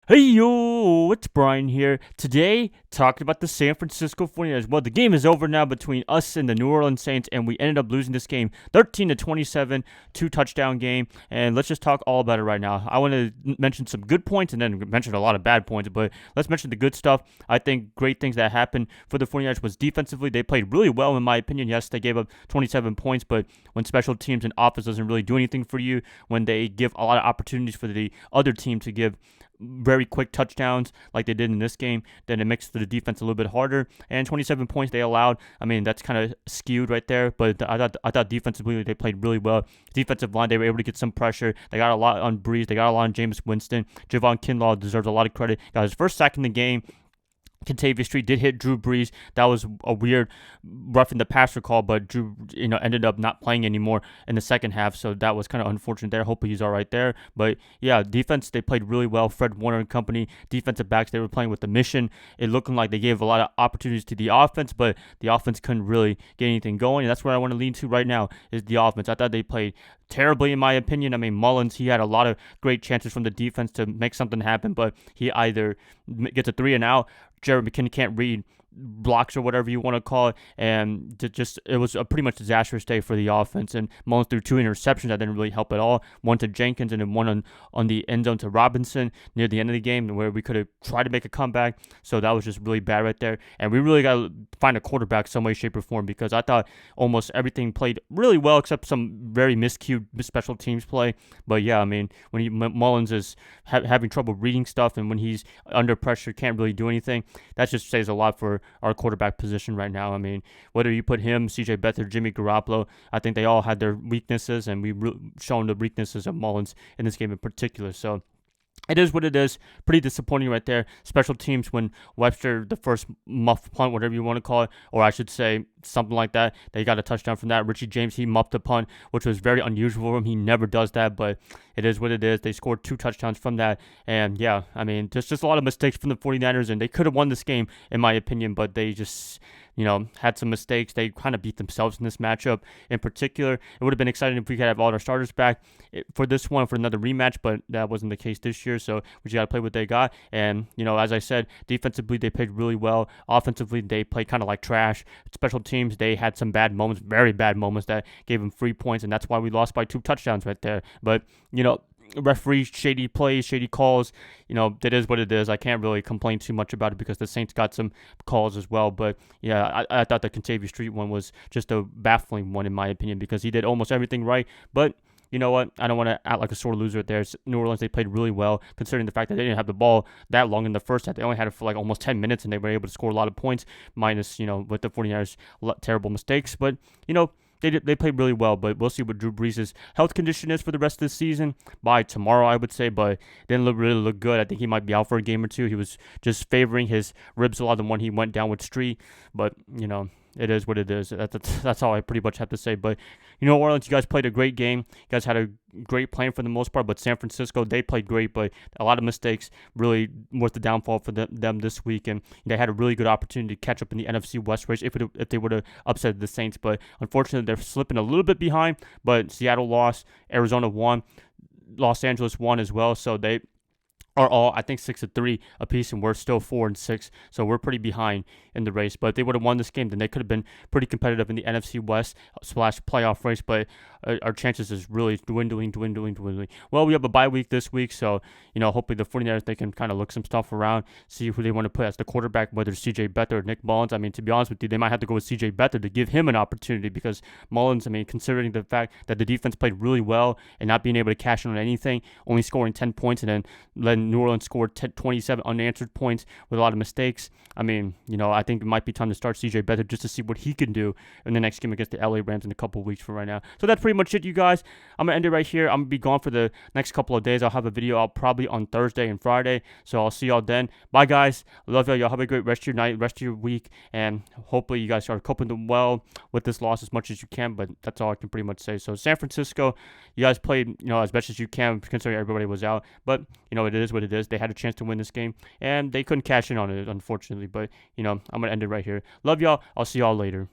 Hey yo, it's Brian here. Today, talking about the San Francisco 49ers. Well, the game is over now between us and the New Orleans Saints, and we ended up losing this game 13-27, two-touchdown game. And let's just talk all about it right now. I want to mention some good points and then mention a lot of bad points, but let's mention the good stuff. I think great things that happened for the 49ers was defensively. They played really well, in my opinion. Yes, they gave up 27 points, but when special teams and offense doesn't really do anything for you, when they give a lot of opportunities for the other team to give very quick touchdowns like they did in this game, then it makes the defense a little bit harder. And 27 points they allowed. I mean, that's kind of skewed right there, but I thought defensively they played really well. Defensive line, they were able to get some pressure. They got a lot on Breeze. They got a lot on Jameis Winston. Javon Kinlaw deserves a lot of credit. Got his first sack in the game. Kentavious Street did hit Drew Brees. That was a weird roughing the passer call, but Drew, ended up not playing anymore in the second half, so that was kind of unfortunate there. Hopefully he's all right there. But yeah, defense, they played really well. Fred Warner and company, defensive backs, they were playing with the mission. It looked like they gave a lot of opportunities to the offense, but the offense couldn't really get anything going. And that's where I want to lean to right now is the offense. I thought they played terribly, in my opinion. I mean, Mullens, he had a lot of great chances from the defense to make something happen, but he either gets a 3-and-out. Jared McKinnon can't read blocks or whatever you want to call it, and it was a pretty much disastrous day for the offense. And Mullins threw 2 interceptions that didn't really help at all. One to Jenkins and then one on the end zone to Robinson near the end of the game, where we could have tried to make a comeback. So that was just really bad right there. And we really got to find a quarterback some way, shape, or form, because I thought almost everything played really well except some very miscued special teams play. But yeah, I mean, when Mullins is having trouble reading stuff, and when he's under pressure can't really do anything, that just says a lot for our quarterback position right now. I mean, whether you put him, CJ Beathard, Jimmy Garoppolo, I think they all had their weaknesses, and we've shown the weaknesses of Mullins in this game in particular. So it is what it is. Pretty disappointing right there. Special teams, when Webster, the first muff punt, whatever you want to call it, or I should say something like that, they got a touchdown from that. Richie James, he muffed a punt, which was very unusual for him. He never does that, but it is what it is. They scored 2 touchdowns from that. And yeah, I mean, just a lot of mistakes from the 49ers, and they could have won this game, in my opinion, but they just had some mistakes. They kind of beat themselves in this matchup. In particular, it would have been exciting if we could have all our starters back for this one, for another rematch, but that wasn't the case this year, so we just got to play what they got. And, as I said, defensively, they played really well. Offensively, they played kind of like trash. Special teams, they had some bad moments, very bad moments that gave them 3 points, and that's why we lost by 2 touchdowns right there. But, referee shady plays, shady calls, it is what it is. I can't really complain too much about it because the Saints got some calls as well. But yeah, I thought the Kentavious Street one was just a baffling one, in my opinion, because he did almost everything right. But you know what? I don't want to act like a sore loser there. New Orleans, they played really well, considering the fact that they didn't have the ball that long in the first half. They only had it for like almost 10 minutes, and they were able to score a lot of points, minus, with the 49ers' terrible mistakes. But, they played really well, but we'll see what Drew Brees' health condition is for the rest of the season by tomorrow, I would say. But it didn't really look good. I think he might be out for a game or two. He was just favoring his ribs a lot than when he went down with Street. But, it is what it is. That's all I pretty much have to say. But, New Orleans, you guys played a great game. You guys had a great plan for the most part. But San Francisco, they played great, but a lot of mistakes really was the downfall for them this week. And they had a really good opportunity to catch up in the NFC West race if they would have upset the Saints. But unfortunately, they're slipping a little bit behind. But Seattle lost, Arizona won, Los Angeles won as well. So they are all, I think, 6-3 apiece, and we're still 4-6, so we're pretty behind in the race. But if they would have won this game, then they could have been pretty competitive in the NFC West / playoff race. But our chances is really dwindling. Well, we have a bye week this week, so hopefully the 49ers, they can kind of look some stuff around, see who they want to put as the quarterback, whether it's CJ Beathard or Nick Mullens. I mean, to be honest with you, they might have to go with CJ Beathard to give him an opportunity, because Mullens, I mean, considering the fact that the defense played really well and not being able to cash in on anything, only scoring 10 points, and then letting New Orleans scored 27 unanswered points with a lot of mistakes. I mean, I think it might be time to start CJ Beathard just to see what he can do in the next game against the LA Rams in a couple of weeks from right now. So that's pretty much it, you guys. I'm going to end it right here. I'm going to be gone for the next couple of days. I'll have a video out probably on Thursday and Friday. So I'll see y'all then. Bye, guys. Love y'all. Y'all have a great rest of your night, rest of your week. And hopefully you guys are coping well with this loss as much as you can. But that's all I can pretty much say. So San Francisco, you guys played, as best as you can, considering everybody was out. But, it is what it is. They had a chance to win this game, and they couldn't cash in on it, unfortunately. But, I'm going to end it right here. Love y'all. I'll see y'all later.